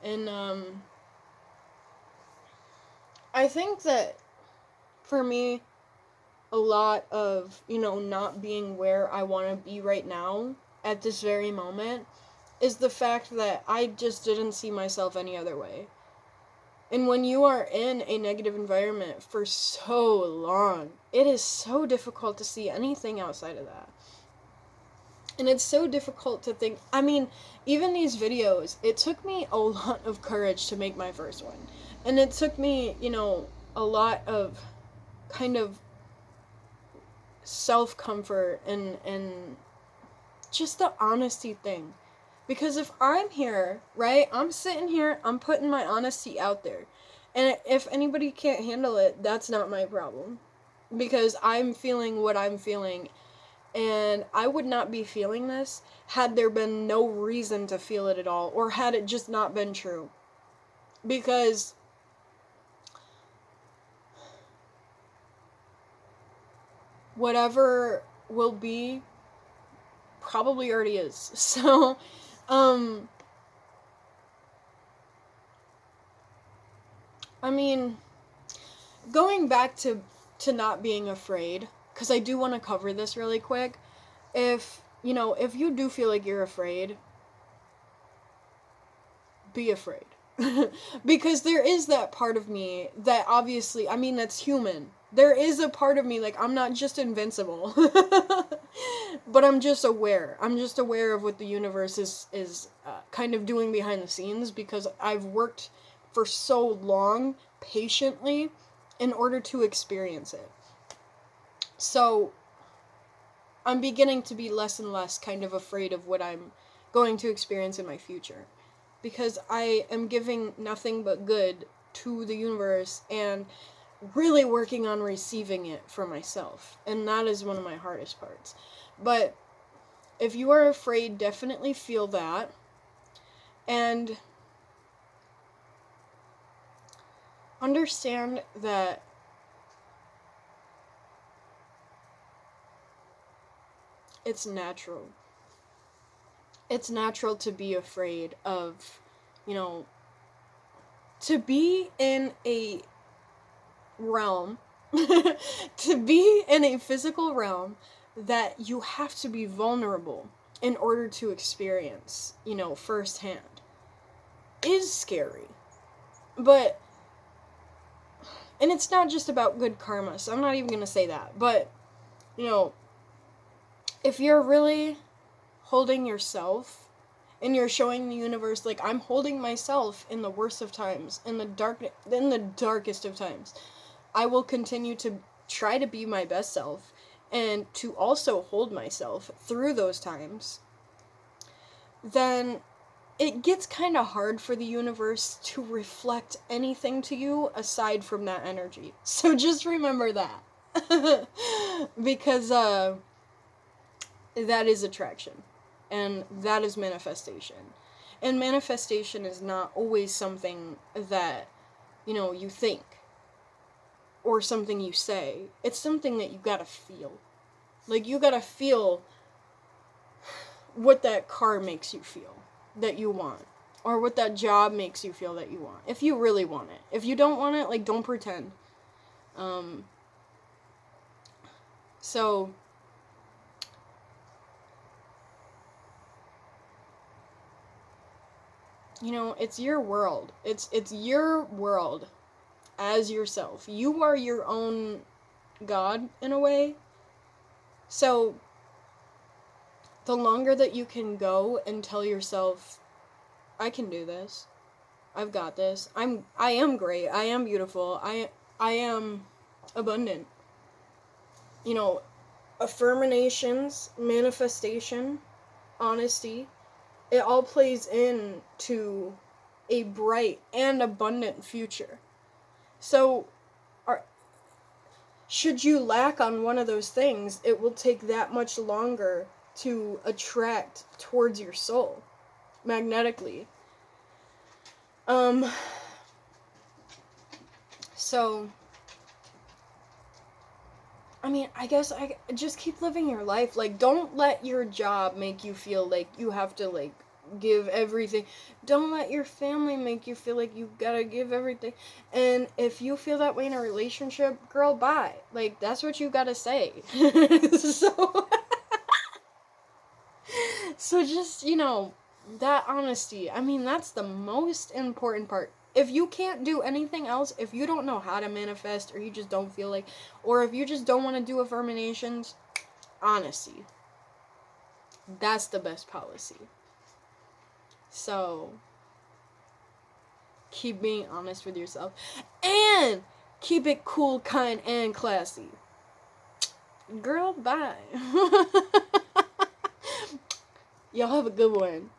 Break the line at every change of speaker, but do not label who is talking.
And I think that for me, a lot of, not being where I want to be right now at this very moment is the fact that I just didn't see myself any other way. And when you are in a negative environment for so long, it is so difficult to see anything outside of that. And it's so difficult to think. I mean, even these videos, it took me a lot of courage to make my first one. And it took me, a lot of kind of self comfort and just the honesty thing. Because if I'm here, right, I'm sitting here, I'm putting my honesty out there. And if anybody can't handle it, that's not my problem. Because I'm feeling what I'm feeling. And I would not be feeling this had there been no reason to feel it at all, or had it just not been true. Because whatever will be probably already is. So, I mean, going back to not being afraid, because I do want to cover this really quick. If you do feel like you're afraid, be afraid. Because there is that part of me that obviously, I mean, that's human. There is a part of me, like, I'm not just invincible. But I'm just aware. I'm just aware of what the universe is kind of doing behind the scenes, because I've worked for so long patiently in order to experience it. So I'm beginning to be less and less kind of afraid of what I'm going to experience in my future, because I am giving nothing but good to the universe and really working on receiving it for myself. And that is one of my hardest parts. But if you are afraid, definitely feel that. And understand that it's natural. It's natural to be afraid of, you know, to be in a realm, to be in a physical realm that you have to be vulnerable in order to experience, firsthand, is scary. But, and it's not just about good karma, so I'm not even going to say that. But, you know, if you're really holding yourself and you're showing the universe, like, I'm holding myself in the worst of times, in the darkest of times, I will continue to try to be my best self and to also hold myself through those times, then it gets kind of hard for the universe to reflect anything to you aside from that energy. So just remember that. Because that is attraction. And that is manifestation. And manifestation is not always something that, you think or something you say. It's something that you gotta feel. Like, you gotta feel what that car makes you feel that you want, or what that job makes you feel that you want, if you really want it. If you don't want it, like, don't pretend. So it's your world. It's your world as yourself. You are your own god in a way. So the longer that you can go and tell yourself, I can do this. I've got this. I am great. I am beautiful. I am abundant. Affirmations, manifestation, honesty, it all plays into a bright and abundant future. So, should you lack on one of those things, it will take that much longer to attract towards your soul magnetically. So, I mean, I guess I just keep living your life. Like, don't let your job make you feel like you have to, like, give everything. Don't let your family make you feel like you gotta give everything. And if you feel that way in a relationship, girl, bye. Like, that's what you gotta say. So, so just, that honesty. I mean, that's the most important part. If you can't do anything else, if you don't know how to manifest, or you just don't feel like, or if you just don't want to do affirmations, honesty. That's the best policy. So, keep being honest with yourself. And keep it cool, kind, and classy. Girl, bye. Y'all have a good one.